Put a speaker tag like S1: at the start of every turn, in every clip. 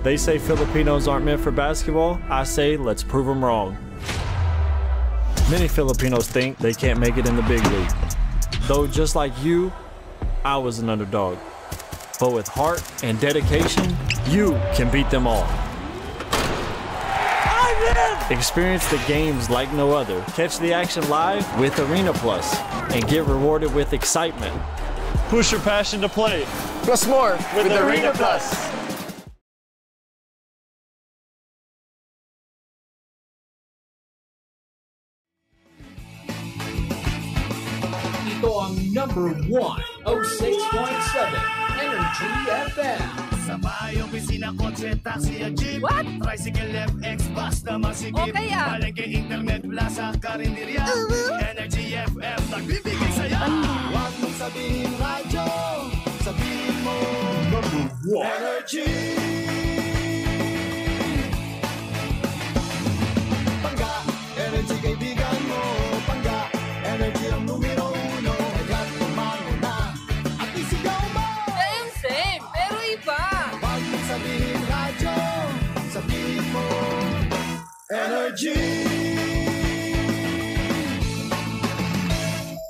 S1: They say Filipinos aren't meant for basketball. I say let's prove them wrong. Many Filipinos think they can't make it in the big league. Though just like you, I was an underdog. But with heart and dedication, you can beat them all. Experience the games like no other. Catch the action live with Arena Plus and get rewarded with excitement. Push your passion to play.
S2: Plus more with Arena Plus.
S3: Ito ang number 1, 06.7 Energy FM.
S4: Sa bahay, opisina, kotse, taxi, jeep. What? Tricycle, FX, bus na masigip.
S5: Okay,
S4: Palengke, internet, plaza, karinderya. Energy FM, nagbibigay saya. Huwag mong sabihin radyo, sabihin mo number 1 Energy. Pangga, Energy kaibigan mo. Pangga, Energy ang numero 1. Agad tumano na at isigaw mo.
S5: Same, pero iba.
S4: Huwag mong sabihin radyo, sabihin mo Energy.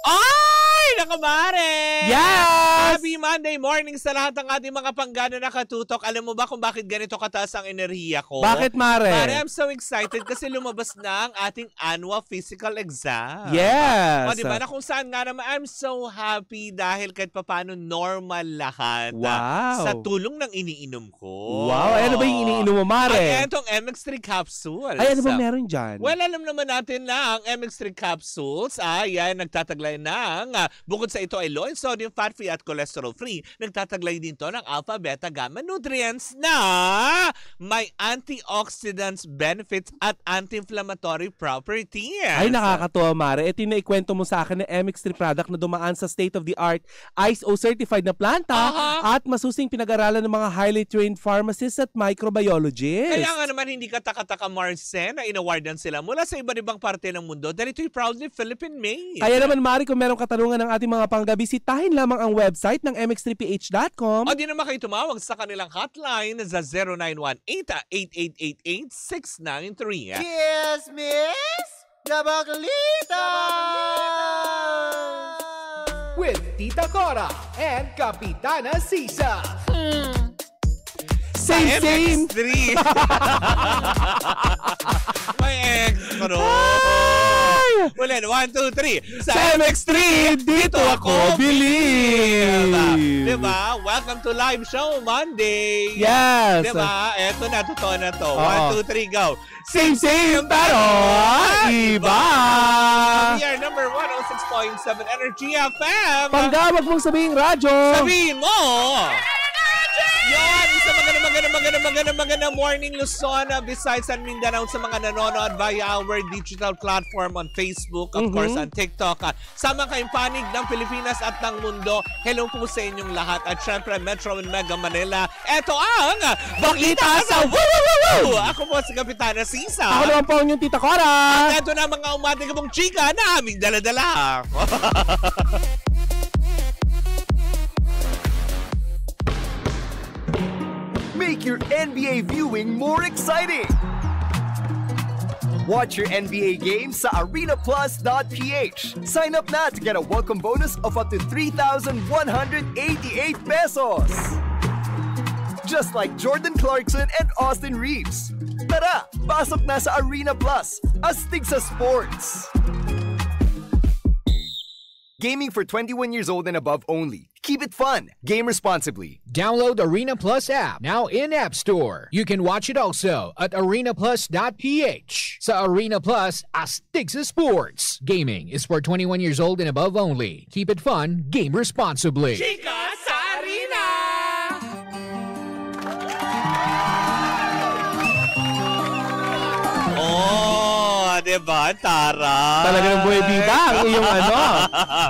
S6: Ay, nakamare!
S7: Yes!
S6: Happy Monday morning sa lahat ng ating mga panggana nakatutok. Alam mo ba kung bakit ganito kataas ang enerhiya ko?
S7: Bakit, Mare?
S6: Mare, I'm so excited kasi lumabas na ang ating annual physical exam.
S7: Yes!
S6: O, diba? Na kung saan nga naman, I'm so happy dahil kahit papaano normal lahat.
S7: Wow!
S6: Sa tulong ng iniinom ko.
S7: Wow! Ay, ano ba yung iniinom mo, Mare?
S6: Ay, etong MX3 capsules.
S7: Ay, ano ba meron dyan?
S6: Well, alam naman natin na ang MX3 capsules ay nagtataglay ng, bukod sa ito ay low in sodium, fat free at cholesterol free, nagtataglay din to ng alpha, beta, gamma nutrients na may antioxidants benefits at anti-inflammatory properties.
S7: Ay, nakakatuwa, Mare. Ito yung naikwento mo sa akin ng MX3 product na dumaan sa state-of-the-art ISO-certified na planta at masusing pinag-aralan ng mga highly trained pharmacists at microbiologists.
S6: Kaya nga naman hindi ka taka-taka, Marcen, na inawardan sila mula sa iba't ibang parte ng mundo dahil ito'y proudly Philippine-made.
S7: Kaya naman, Mari, kung merong katanungan ng ating mga pangga, bisitahin lamang ang website ng mx3ph.com.
S6: O di naman kayo tumawag sa kanilang hotline sa 0918-8888-693.
S2: Yes, miss! Dabaglita!
S3: With Tita Cora and Kapitana Sisa.
S7: Same!
S6: MX3. May extra. Ulit, 1, 2, 3.
S7: Sa MX3, dito ako believe!
S6: Diba? Welcome to live show Monday.
S7: Yes!
S6: Diba? Eto na, totoo na to.
S7: Oo.
S6: 1, 2, 3, go.
S7: Same, pero iba!
S6: We are number 106.7 Energy FM.
S7: Pangga, wag mong sabihin radyo!
S6: Sabihin mo! Yan, isa maganda morning Luzon. Besides San Mindanao, sa mga nanonood via our digital platform on Facebook, of course, on TikTok. Sama kayong panig ng Pilipinas at ng mundo. Hello po sa inyong lahat. At syempre, Metro and Mega Manila. Ito ang Balita sa Woo! Ako po si Kapitana Sisa.
S7: Ako naman po ang inyong Tita Cora.
S6: At ito na mga umating kabong chika na aming daladala.
S2: Make your NBA viewing more exciting! Watch your NBA games sa arenaplus.ph. Sign up now to get a welcome bonus of up to 3,188 pesos. Just like Jordan Clarkson and Austin Reeves. Tara, pasok na sa Arena Plus. Astig sa sports. Gaming for 21 years old and above only. Keep it fun. Game responsibly.
S3: Download Arena Plus app now in App Store. You can watch it also at arenaplus.ph. Sa Arena Plus, astig sa sports. Gaming is for 21 years old and above only. Keep it fun. Game responsibly.
S6: Chika sa Arena! Diba, Tara?
S7: Talaga ng buhay bida ang iyong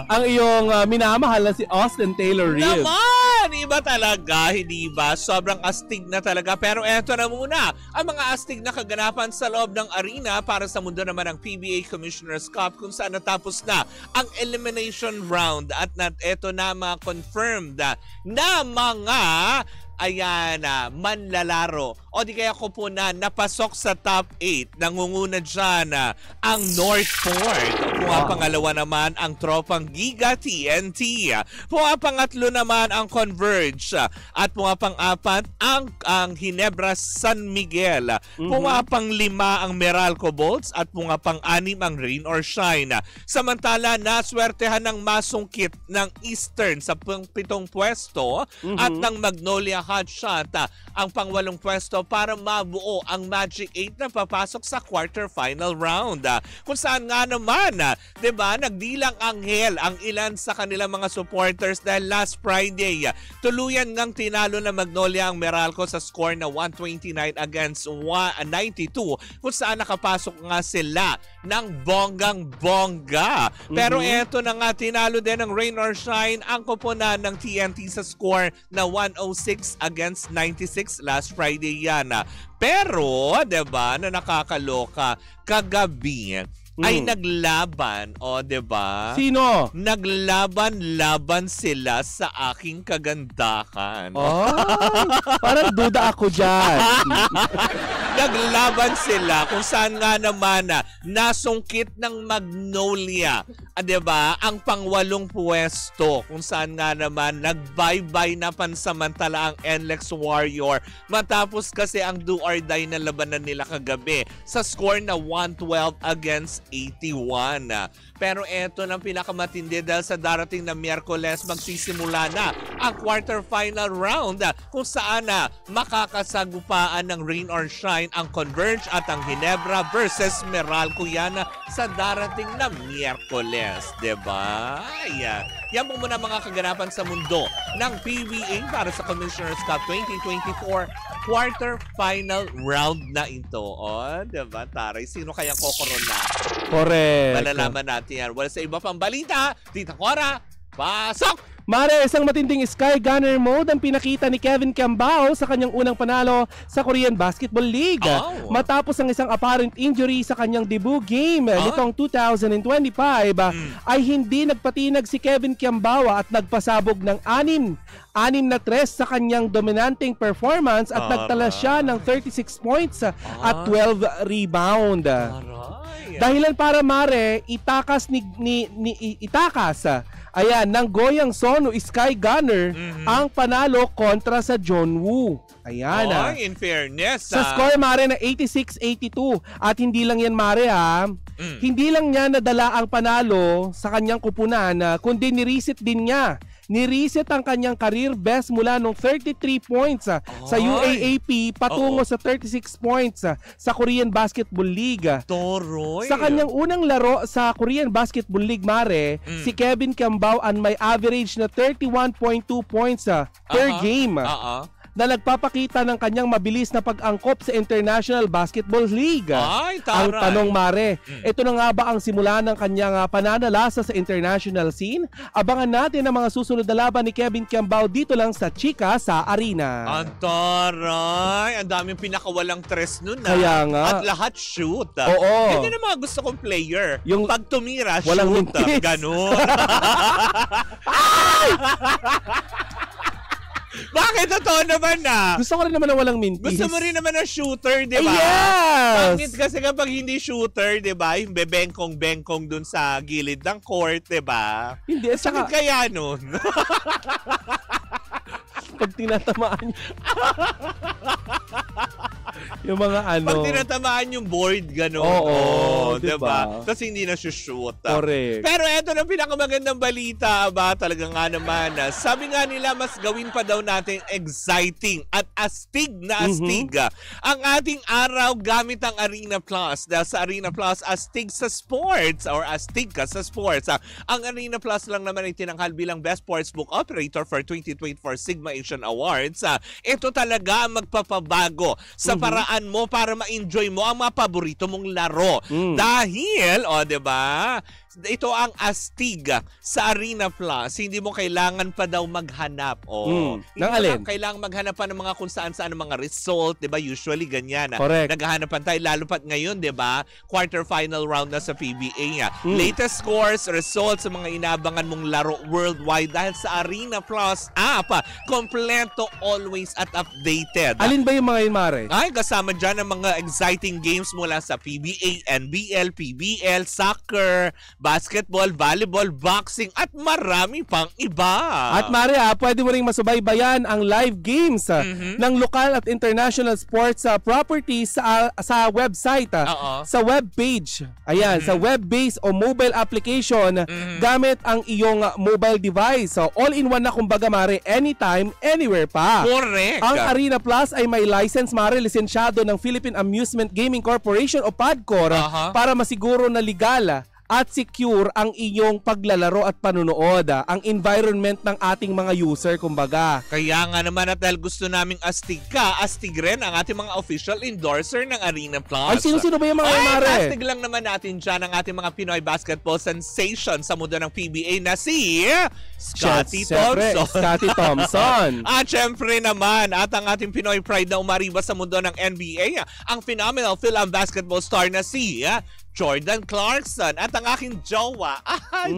S7: ang iyong minamahal na si Austin Taylor Reeves.
S6: Naman! Iba talaga, hindi ba? Sobrang astig na talaga. Pero eto na muna, ang mga astig na kaganapan sa loob ng arena para sa mundo naman ng PBA Commissioner's Cup kung saan natapos na ang elimination round at eto na mga confirmed na mga ayan, manlalaro o di kaya koponan napasok sa top 8. Nangunguna dyan ang Northport. Pumapangalawa naman ang tropang Giga TNT. Pumapangatlo naman ang Converge. At pumapang-apat ang Ginebra San Miguel. Pumapanglima ang Meralco Bolts at pumapang-anim ang Rain or Shine. Samantala, naswertehan ng masungkit ng Eastern sa 7 pwesto at ng Magnolia Hotshot ang pang-8 pwesto para mabuo ang Magic 8 na papasok sa quarterfinal round. Kung saan nga naman, 'di ba, nagdilang anghel ang ilan sa kanilang mga supporters dahil last Friday, tuluyan ngang tinalo na Magnolia ang Meralco sa score na 129 against 92, kung saan nakapasok nga sila ng bonggang-bongga. Pero eto na nga, tinalo din ng Rain or Shine ang koponan ng TNT sa score na 106 against 96 last Friday yan. Pero, 'di ba, na nakakaloka, kagabi ay naglaban, o 'di ba?
S7: Sino?
S6: Naglaban-laban sila sa aking kagandahan.
S7: Oh, parang duda ako dyan.
S6: Naglaban sila kung saan nga naman nasungkit ng Magnolia, 'di ba, ang pang-8 pwesto, kung saan nga naman nag-bye-bye na pansamantala ang NLEX Warrior matapos kasi ang do or die na labanan nila kagabi sa score na 112 against 81. Pero eto ng pinakamatindi dahil sa darating na Miyerkules magsisimula na ang quarterfinal round kung saan makakasagupaan ng Rain or Shine ang Converge at ang Ginebra versus Meralco yan sa darating na Miyerkules, diba? Yan po muna mga kaganapan sa mundo ng PBA para sa Commissioner's Cup 2024 quarterfinal round na ito. O, diba, Taray? Sino kayang kokorona?
S7: Correct.
S6: Malalaman natin yan. Wala sa iba pang balita. Tita Cora, pasok!
S7: Mare, isang matinding Sky Gunner mode ang pinakita ni Kevin Kiambao sa kanyang unang panalo sa Korean Basketball League. Matapos ang isang apparent injury sa kanyang debut game nitong 2025, ay hindi nagpatinag si Kevin Kiambao at nagpasabog ng 6 na 3 sa kanyang dominanting performance at nagtala siya ng 36 points at 12 rebound. Dahilan para, Mare, itakas ayan, ng Goyang Sonu Sky Gunner ang panalo kontra sa John Woo. Ayan.
S6: In fairness.
S7: Sa score, Mare, na 86-82. At hindi lang yan, Mare, hindi lang niya nadala ang panalo sa kanyang kupunan, kundi nireset din niya. Nireset ang kanyang career best mula nung 33 points sa UAAP patungo sa 36 points sa Korean Basketball League.
S6: Toroy.
S7: Sa kanyang unang laro sa Korean Basketball League, Mare, si Kevin Kiambao ang may average na 31.2 points per game. Na nagpapakita ng kanyang mabilis na pag-angkop sa International Basketball League.
S6: Ay,
S7: ang tanong, Mare, ito na nga ba ang simula ng kanyang pananalasa sa international scene? Abangan natin ang mga susunod na laban ni Kevin Kiambao dito lang sa Chika sa Arena.
S6: Ang taray! Ang daming pinakawalang tres nun
S7: Kaya nga.
S6: At lahat shoot.
S7: Oo.
S6: Yan ang mga gusto kong player.
S7: Yung
S6: pag tumira,
S7: walang
S6: shoot.
S7: mintis.
S6: Ganun. Bakit? Totoo naman na.
S7: Gusto ko rin naman na walang mintis.
S6: Gusto mo rin naman na shooter, di ba?
S7: Yes!
S6: Bakit? Kasi kapag hindi shooter, di ba? Yung bebengkong-bengkong dun sa gilid ng court, di ba?
S7: Hindi. At
S6: Sakit kaya nun?
S7: Pag tinatamaan yung mga
S6: Pag tinatamaan yung board, gano'n.
S7: Oo,
S6: diba? Kasi hindi na shoot.
S7: Correct.
S6: Pero eto na pinakamagandang balita, talaga nga naman. Sabi nga nila, mas gawin pa daw natin exciting at astig na astig ang ating araw gamit ang Arena Plus. Dahil sa Arena Plus, astig sa sports or astig ka sa sports. Ang Arena Plus lang naman ay tinanghal bilang Best Sportsbook Operator for 2024 Sigma Asian Awards. Ito talaga ang magpapabago sa paraan mo para ma-enjoy mo ang mga paborito mong laro. Dahil, diba, ito ang astig sa Arena Plus. Hindi mo kailangan pa daw maghanap. Hindi mo
S7: alin?
S6: kailangan maghanap pa ng mga kung saan-saan ng mga result. Diba? Usually ganyan.
S7: Correct.
S6: Naghahanapan tayo. Lalo pat ngayon, diba? Quarterfinal round na sa PBA. Latest scores, results sa mga inabangan mong laro worldwide dahil sa Arena Plus app. Kompleto always at updated.
S7: Alin ba yung mga yun, Mare?
S6: Ay, kasama dyan ang mga exciting games mula sa PBA, NBL, PBL, soccer, basketball, volleyball, boxing, at marami pang iba.
S7: At Mare, pwede mo ring masubaybayan ang live games ng lokal at international sports properties sa website, sa web page. Ayan, sa web-based o mobile application gamit ang iyong mobile device. So, all-in-one na kumbaga, Mare, anytime, anywhere pa.
S6: Correct.
S7: Ang Arena Plus ay may license, Mare, lisensyado ng Philippine Amusement Gaming Corporation o PAGCOR para masiguro na legal at secure ang inyong paglalaro at panunood. Ang environment ng ating mga user, kumbaga.
S6: Kaya nga naman at dahil gusto naming astig ka, astig rin ang ating mga official endorser ng Arena Plus.
S7: Ay, sino-sino ba yung mga Mare?
S6: Astig lang naman natin dyan ang ating mga Pinoy basketball sensation sa mundo ng PBA na si Scotty Thompson.
S7: Scotty Thompson.
S6: At syempre naman, at ang ating Pinoy pride na umariba sa mundo ng NBA, ang phenomenal Phil basketball star na si Jordan Clarkson at ang aking jowa.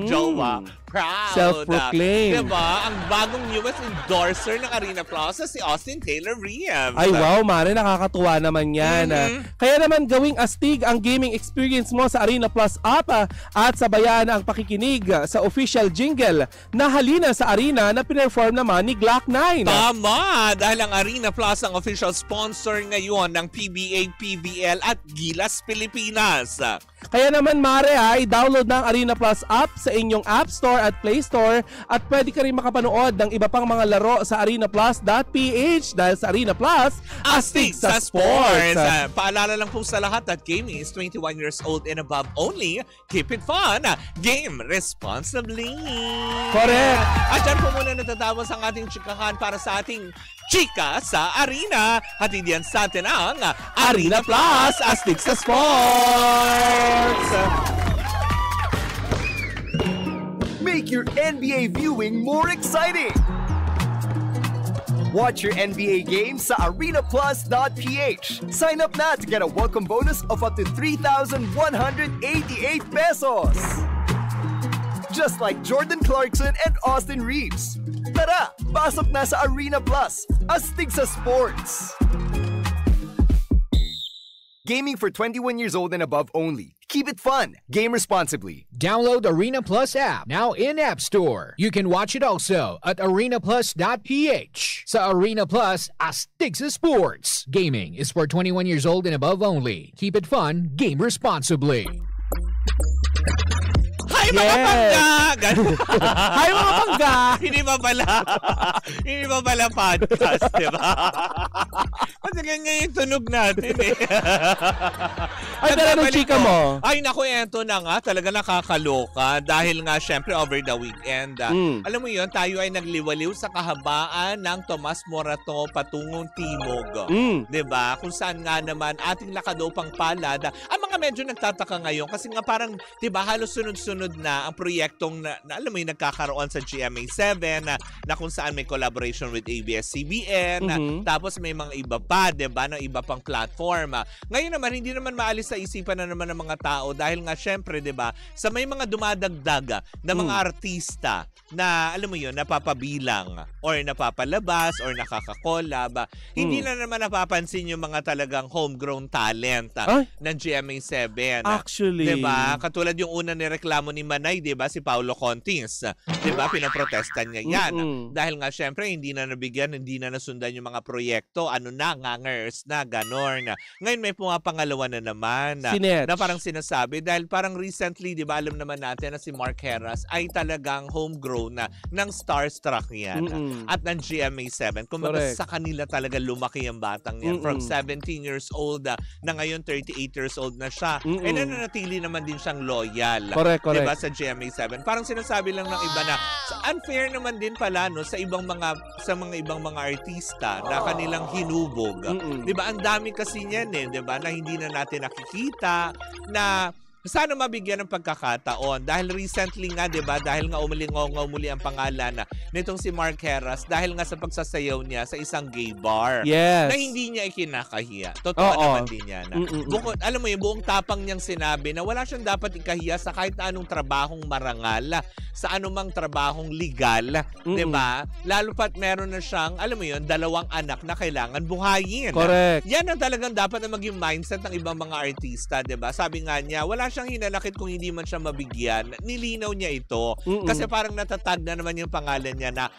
S6: Jowa. Proud.
S7: Self-proclaimed.
S6: Diba? Ang bagong newest endorser ng Arena Plus si Austin Taylor Reeves.
S7: Ay wow, Mare, nakakatuwa naman yan. Kaya naman gawing astig ang gaming experience mo sa Arena Plus app at sabayan ang pakikinig sa official jingle na Halina sa Arena na pinerform naman ni Glock 9.
S6: Tama! Dahil ang Arena Plus ang official sponsor ngayon ng PBA, PBL at Gilas Pilipinas.
S7: Kaya naman, Mare, i-download na ang Arena Plus app sa inyong App Store at Play Store at pwede ka rin makapanood ng iba pang mga laro sa arenaplus.ph dahil sa Arena Plus, astig sa sports.
S6: Paalala lang po sa lahat that gaming is 21 years old and above only. Keep it fun. Game responsibly.
S7: Correct.
S6: At dyan po muna natatapos ang ating chikahan para sa ating Chika sa Arena. Hatid yan sa atin ang Arena Plus, astig sa sports.
S2: Make your NBA viewing more exciting. Watch your NBA games sa arenaplus.ph. Sign up na to get a welcome bonus of up to 3,188 pesos. Just like Jordan Clarkson and Austin Reeves. Tara, pasok na sa Arena Plus. Astig sa sports. Gaming for 21 years old and above only. Keep it fun. Game responsibly.
S3: Download Arena Plus app now in App Store. You can watch it also at arenaplus.ph. Sa Arena Plus, astig sa sports. Gaming is for 21 years old and above only. Keep it fun. Game responsibly.
S6: Hi mga pangga!
S7: Hi mga pangga!
S6: Hindi ba pala podcast, di ba? Kasi ganyan yung tunog natin eh.
S7: Ay, dala ng chika mo.
S6: Ay, naku, eto na nga. Talaga nakakaloka. Dahil nga, syempre, over the weekend. Alam mo yun, tayo ay nagliwaliw sa kahabaan ng Tomas Morato patungong Timog. Diba? Kung saan nga naman ating nakadopang palad. Ang mga medyo nagtataka ngayon kasi nga parang, diba, halos sunod-sunod na ang proyektong na alam mo yung nagkakaroon sa GMA7 na kung saan may collaboration with ABS-CBN. Tapos may mga iba pa, diba, ng iba pang platform. Ngayon naman, hindi naman maalis sa isipan na naman ng mga tao dahil nga syempre, diba, sa may mga dumadagdag na mga artista na, alam mo yun, napapabilang or napapalabas or nakakakolab, hindi na naman napapansin yung mga talagang homegrown talent ng GMA7.
S7: Actually.
S6: Diba? Katulad yung una ni reklamo ni Manay, diba? Si Paulo Contis. Diba? Pinaprotestan niya yan. Dahil nga syempre, hindi na nabigyan, hindi na nasundan yung mga proyekto. Ano na, ngangers na, ganon. Ngayon may pumapangalawa na naman na parang sinasabi dahil parang recently, diba, alam naman natin na si Mark Heras ay talagang homegrown na ng Starstruck yan at ng GMA7. Kumbaga sa kanila talaga lumaki ang batang yan. From 17 years old na ngayon 38 years old na siya. And nanatili naman din siyang loyal.
S7: Correct.
S6: Diba, sa GMA7. Parang sinasabi lang ng iba na unfair naman din pala no sa ibang mga ibang mga artista na kanilang hinubog. Diba? Ang dami kasi niyan eh, diba? Na hindi na natin nakikita na sana mabigyan ng pagkakataon. Dahil recently nga, di ba, dahil nga umuli ang pangalan nitong si Mark Heras dahil nga sa pagsasayaw niya sa isang gay bar.
S7: Yes.
S6: Na hindi niya ikinakahiya. Totoo naman din yan. Bukod, alam mo yung buong tapang niyang sinabi na wala siyang dapat ikahiya sa kahit na anong trabahong marangal, sa anumang trabahong legal, di ba? Lalo pat meron na siyang, alam mo yun, 2 anak na kailangan buhayin.
S7: Correct.
S6: Yan ang talagang dapat na maging mindset ng ibang mga artista, di ba? Sabi nga niya, wala siyang hinanakit kung hindi man siya mabigyan. Nilinaw niya ito. Kasi parang natatag na naman yung pangalan niya na,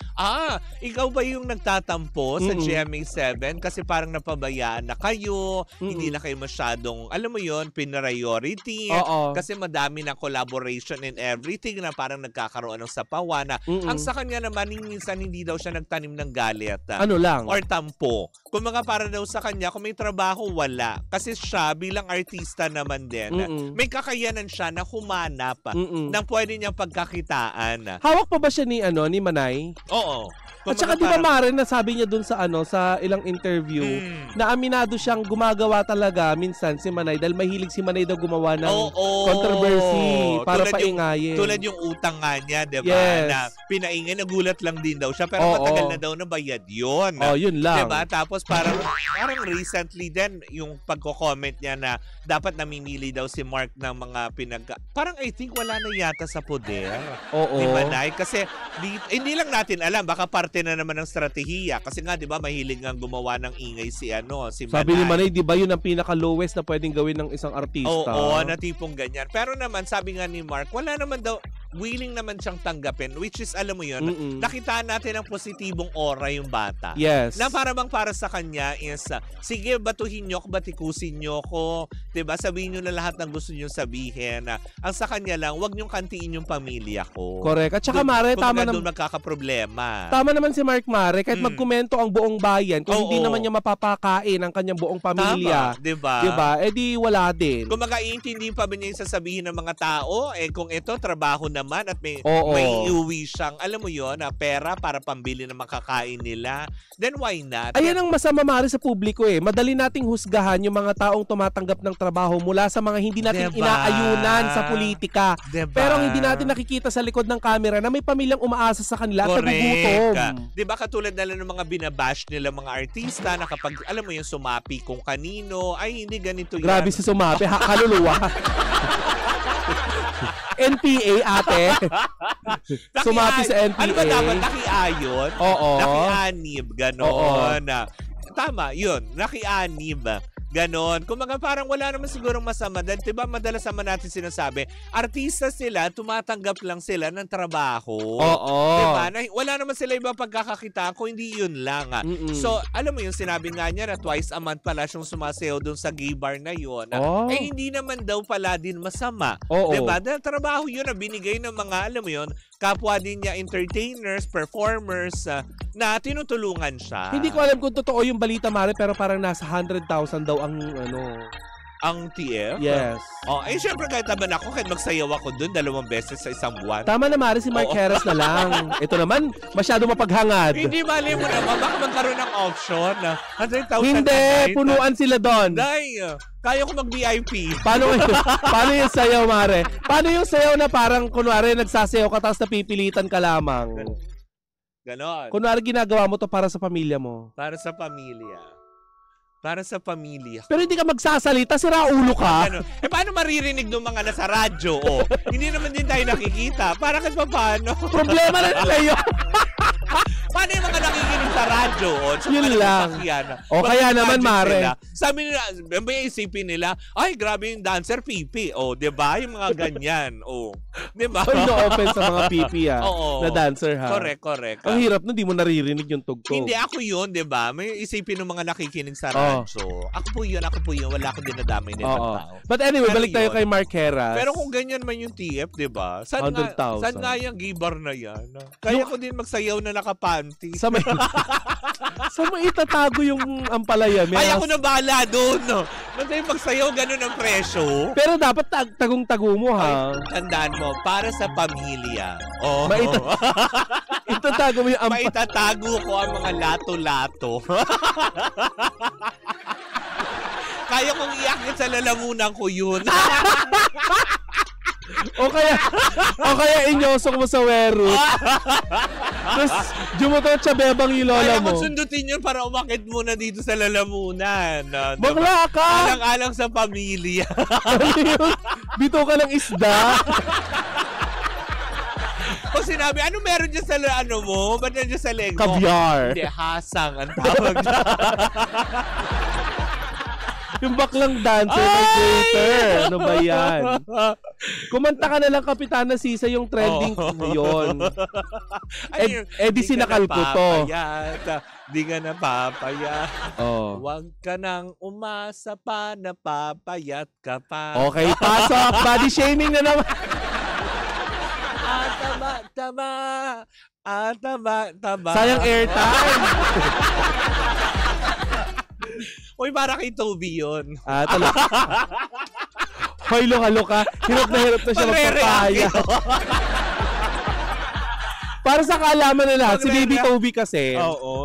S6: ikaw ba yung nagtatampo sa GMA7? Kasi parang napabayaan na kayo, hindi na kayo masyadong, alam mo yun, priority. Kasi madami na collaboration and everything na parang nagkakaroon ng sapawan na ang sa kanya naman, minsan hindi daw siya nagtanim ng galit.
S7: Ano lang?
S6: Or tampo. Kung mga para daw sa kanya, kung may trabaho, wala. Kasi siya, bilang artista naman din, may kakayanan siya na humanap ng pwede niyang pagkakitaan.
S7: Hawak pa ba siya ni Manay?
S6: Oo.
S7: At saka di ba Mare, nasabi niya dun sa sa ilang interview na aminado siyang gumagawa talaga minsan si Manay dahil mahilig si Manay daw gumawa ng controversy para paingayin.
S6: Tulad yung utang nga niya, di ba?
S7: Yes.
S6: Na pinaingay, nagulat lang din daw siya pero matagal na daw na bayad yun.
S7: Yun lang.
S6: Diba? Tapos parang recently din yung pagko-comment niya na dapat namimili daw si Mark ng mga parang I think wala na yata sa poder. Di ba, Nay? Kasi hindi lang natin alam, baka parte na naman ng strategiya. Kasi nga, di ba, mahilig nga gumawa ng ingay si Manay.
S7: Sabi ni Manay, di ba yun ang pinaka-lowest na pwedeng gawin ng isang artista?
S6: Oo, na tipong ganyan. Pero naman, sabi nga ni Mark, wala naman daw, willing naman siyang tanggapin, which is, alam mo yun, nakitaan natin ang positibong aura yung bata.
S7: Yes.
S6: Na para sa kanya is, sige, batuhin nyo ko, batikusin nyo ko, diba, sabihin nyo na lahat ng gusto nyo sabihin. Ang sa kanya lang, wag nyong kantiin yung pamilya ko.
S7: Correct. At saka, Mare, tama naman.
S6: Doon magkakaproblema.
S7: Tama naman si Mark Mare, kahit magkomento ang buong bayan, kung hindi naman niya mapapakain ang kanyang buong pamilya.
S6: Tama, diba?
S7: Diba? Eh di wala din.
S6: Kung mag-iintindi pa ba niya yung sasabihin ng mga tao, kung ito, trabaho naman at may iuwi siyang, alam mo yon, na pera para pambili ng makakain nila, then why not?
S7: Ayan ang masama, Mare, sa publiko Madali nating husgahan yung mga taong tumatanggap ng trabaho mula sa mga hindi natin inaayunan sa politika. Pero ang hindi natin nakikita sa likod ng camera na may pamilyang umaasa sa kanila at nagugutom.
S6: Diba katulad na lang ng mga binabash nila mga artista na kapag, alam mo yung sumapi kung kanino, ay hindi ganito yan.
S7: Grabe si sumapi, kaluluwa. NPA, ate. Sumapi sa NPA.
S6: Ano ba dapat? Nakiayon?
S7: Oo.
S6: Nakianib, gano'n. Tama, yun. Nakianib. Ganon. Kung mga parang wala naman sigurong masama. Dahil diba madalas naman natin sinasabi, artista sila, tumatanggap lang sila ng trabaho. Diba? Wala naman sila ibang pagkakakita kung hindi yun lang. So, alam mo yung sinabi nga niya na twice a month pala siyang sumasayaw doon sa gay bar na yun. Hindi naman daw pala din masama. Diba? Dahil trabaho yun na binigay ng mga, alam mo yun, kapwa din niya entertainers, performers, na tinutulungan siya.
S7: Hindi ko alam kung totoo yung balita, Mare, pero parang nasa 100,000 daw ang
S6: ang TF?
S7: Yes.
S6: Syempre kahit naman ako, kahit magsayaw ako dun 2 beses sa isang buwan.
S7: Tama na, Mare, si Mark Heras na lang. Ito naman, masyado mapaghangad.
S6: Hindi, mali mo naman. Baka magkaroon ng auction. 100,000
S7: Hindi, punuan sila doon.
S6: Kaya ko mag-VIP.
S7: Paano yung sayaw, Mare? Paano yung sayaw na parang, kunwari, nagsasayaw ka tapos napipilitan ka lamang?
S6: Ganon.
S7: Kunwari, ginagawa mo to para sa pamilya mo.
S6: Para sa pamilya. Para sa pamilya.
S7: Pero hindi ka magsasalita, sira ulo ka.
S6: Paano maririnig ng mga nasa radyo? Hindi naman din tayo nakikita. Para kahit paano.
S7: Problema na nila yun.
S6: Paano yung mga nakikinig sa radyo?
S7: Yun lang. Kaya naman, Mare.
S6: Sabi nila, may isipin nila, ay, grabe yung dancer, pipi. Diba? Yung mga ganyan. Diba?
S7: No offense sa mga pipi, na dancer, ha?
S6: Correct.
S7: Ang hirap na, di mo naririnig yung tugtog.
S6: Hindi, ako yun, diba? May isipin ng mga nakikinig sa radyo. Ako po yun. Wala akong dinadamay nito tao.
S7: But anyway, balik tayo kay Mark Heras.
S6: Pero kung ganyan man yung TF, diba? Saan nga yung gay bar na yan? Kaya ko din magsayaw na nakapanty.
S7: Sa mo itatago yung ampalaya?
S6: Ay, ako na bahala doon. Nandang magsayaw, ganun ang presyo.
S7: Pero dapat tagong-tago mo, ha?
S6: Tandaan mo, para sa pamilya.
S7: Itatago mo yung
S6: maitatago ko ang mga lato-lato. Kaya kong iakit sa lalamunan ko yun.
S7: O kaya inyosok mo sa werut. Tapos, jumutot siya bebang yung lola
S6: Kaya
S7: mo.
S6: kung sundutin yun para umakit muna dito sa lalamunan.
S7: Bakla ka!
S6: Alang-alang sa pamilya.
S7: Bito ka ng isda.
S6: Pag sinabi, ano meron dyan sa ano mo? Ba't nandiyan sa leg mo?
S7: Caviar.
S6: Hindi, hasang ang tawag.
S7: Yung baklang dancer ng Twitter. Ano ba yan? Kumanta ka na lang Kapitana Sisa yung trending yun. Di sinakal ko to.
S6: Di ka na papayat.
S7: Oh.
S6: Huwag ka nang umasa pa na papayat ka pa.
S7: Okay, pasok. Body shaming na naman.
S6: Tama.
S7: Sayang airtime.
S6: Uy, para kay Toby yun.
S7: Talaga. Hoy, loka-loka. Hirap na siya magpapaya. Para sa kaalaman na lahat, si Baby Toby kasi,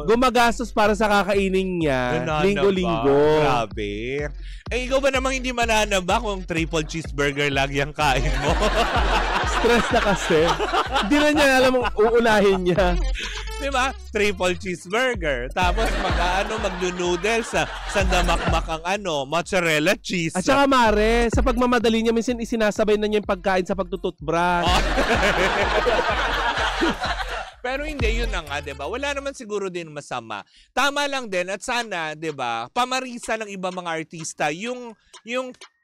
S7: gumagastos para sa kakainin niya, linggo-linggo.
S6: Grabe. Ikaw ba namang hindi mananaba kung triple cheeseburger lang yung kain mo?
S7: Stress na kasi. Hindi na niya alam ang uunahin niya.
S6: Diba? Triple cheeseburger. Tapos mag-noodles sa sandamakmak ang mozzarella cheese.
S7: At saka mare, sa pagmamadali niya, minsan isinasabay na niya yung pagkain sa pagtututbrush.
S6: Pero hindi, yun na nga, diba? Wala naman siguro din masama. Tama lang din at sana, diba, pamarisa ng iba mga artista yung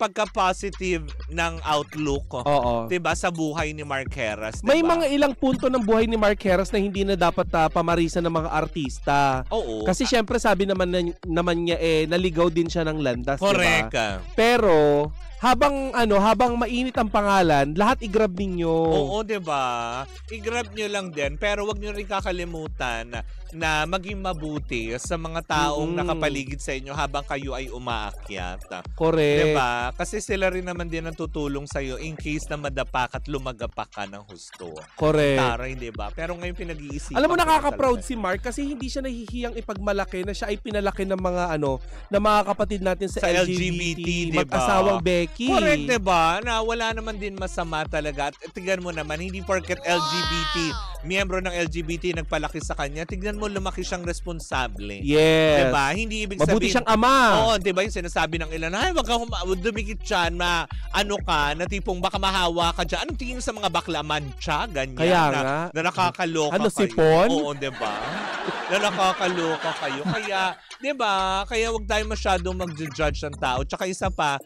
S6: pagka-positive ng outlook, diba, sa buhay ni Mark Heras. Diba?
S7: May mga ilang punto ng buhay ni Mark Heras na hindi na dapat pamarisa ng mga artista.
S6: Oo.
S7: Kasi syempre sabi naman niya naligaw din siya ng landas,
S6: correct.
S7: Diba? Pero habang mainit ang pangalan, lahat i-grab ninyo.
S6: Oo, 'di ba? I-grab niyo lang din, pero wag niyo rin kakalimutan na maging mabuti sa mga taong nakapaligid sa inyo habang kayo ay umaakyat.
S7: Correct.
S6: 'Di ba? Kasi sila rin naman din ang tutulong sa iyo in case na madapak at lumagapak ka ng husto.
S7: Correct.
S6: Taray, 'di ba? Pero ngayon pinag-iisipan.
S7: Alam mo, nakaka-proud si Mark kasi hindi siya nahihiyang ipagmalaki na siya ay pinalaki ng mga na mga kapatid natin sa LGBT,
S6: diba?
S7: Mag-asawang Becky.
S6: Correct, diba? Na wala naman din masama talaga. At tignan mo naman, hindi porket LGBT, miyembro ng LGBT nagpalaki sa kanya, tignan mo lumaki siyang responsable.
S7: Yes.
S6: Diba? Hindi ibig
S7: mabuti
S6: sabihin.
S7: Siyang ama.
S6: Oo, diba yung sinasabi ng ilan, ay, wag ka dumikit dyan, na tipong baka mahawa ka dyan. Anong tingin sa mga bakla? Mancha, ganyan.
S7: Kaya
S6: na nakakaloka
S7: kayo.
S6: sipon? Oo, diba? Na nakakaloka kayo. Kaya, diba? Kaya wag tayo masyadong mag-judge ng tao. Tsaka isa pa,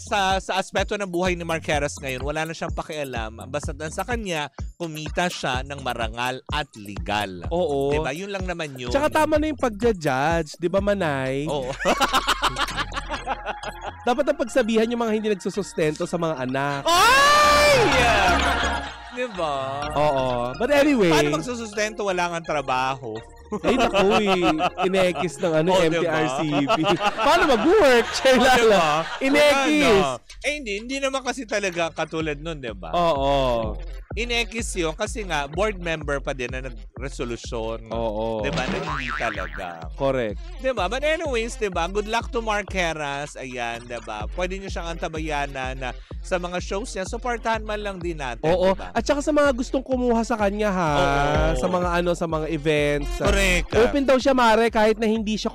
S6: sa aspeto ng buhay ni Mark Heras ngayon, wala na siyang pakialam. Basta sa kanya, kumita siya ng marangal at legal.
S7: Oo.
S6: Diba? Yun lang naman yun.
S7: Tsaka tama na yung pag-judge. Diba, Manay?
S6: Oo.
S7: Dapat ang pagsabihan yung mga hindi nagsusustento sa mga anak.
S6: Ay! Diba?
S7: Oo. But anyway.
S6: Paano magsusustento? Wala nga trabaho.
S7: Ay, naku, inekis ng MTRCB.
S6: Diba?
S7: Paano mag-work?
S6: Diba?
S7: Inekis.
S6: Hindi naman kasi talaga katulad nun, diba?
S7: Oo.
S6: Inekis yun kasi nga, board member pa din na nag-resolusyon.
S7: Oo.
S6: Diba? Na hindi talaga.
S7: Correct.
S6: Diba? But anyways, diba? Good luck to Mark Heras. Ayan, diba? Pwede nyo siyang antabayanan na sa mga shows niya. Supportahan man lang din natin.
S7: Oo.
S6: Diba?
S7: At saka sa mga gustong kumuha sa kanya, ha?
S6: Oo.
S7: Sa mga sa mga events.
S6: Correct.
S7: Open daw siya, Mare, kahit na hindi siya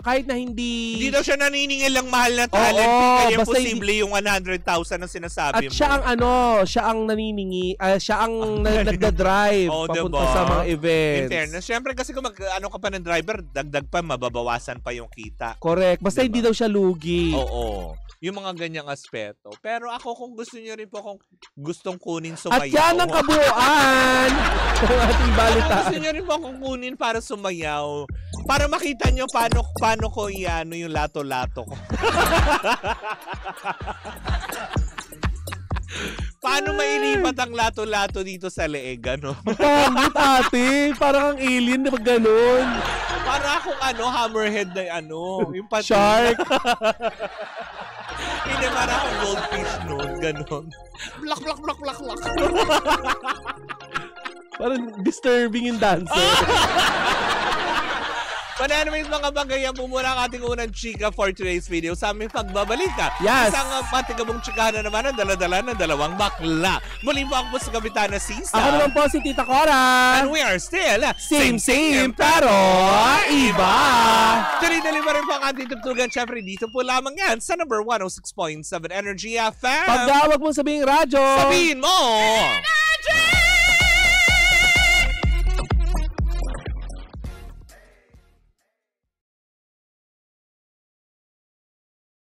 S7: kahit na hindi...
S6: Hindi daw siya naniningil lang mahal na talent.
S7: Oo,
S6: kaya posible yung 100,000 na sinasabi mo.
S7: At siya ang naniningi, siya ang nagda-drive papunta
S6: diba?
S7: sa mga events.
S6: In fairness, syempre kasi kung ka pa ng driver, dagdag pa, mababawasan pa yung kita.
S7: Correct. Basta
S6: diba?
S7: hindi daw siya lugi.
S6: Oo. Yung mga ganyang aspeto. Pero ako, kung gusto niyo rin po, kung gustong kunin sumayaw.
S7: At yan ang kabuuan ng ating balita.
S6: Gusto niyo rin po kung kunin para sumayaw. Para makita niyo paano ko yung lato-lato ko. Paano mailipat ang lato-lato dito sa leeg, ano?
S7: Pangit, ate. Parang ang alien na ganun.
S6: Para akong hammerhead na yung pati.
S7: Shark.
S6: Hindi, para akong goldfish noon, ganun. Blak.
S7: Parang disturbing yung dancer.
S6: But anyways, mga bagay, yan po muna ang ating unang chika for today's video. Sa aming pagbabalik
S7: Yes.
S6: isang patigabong chikahan na naman ang dala-dala ng dalawang bakla. Muli po ako po sa Kapitana Sisa.
S7: Ako naman po si Tita Cora.
S6: And we are still
S7: Same pero iba.
S6: Tuloy-tuloy pa rin po ang ating tugtugan. Siyempre, dito po lamang yan sa number 106.7 Energy FM.
S7: Pagdawag mo sabihing radyo.
S6: Sabihin mo!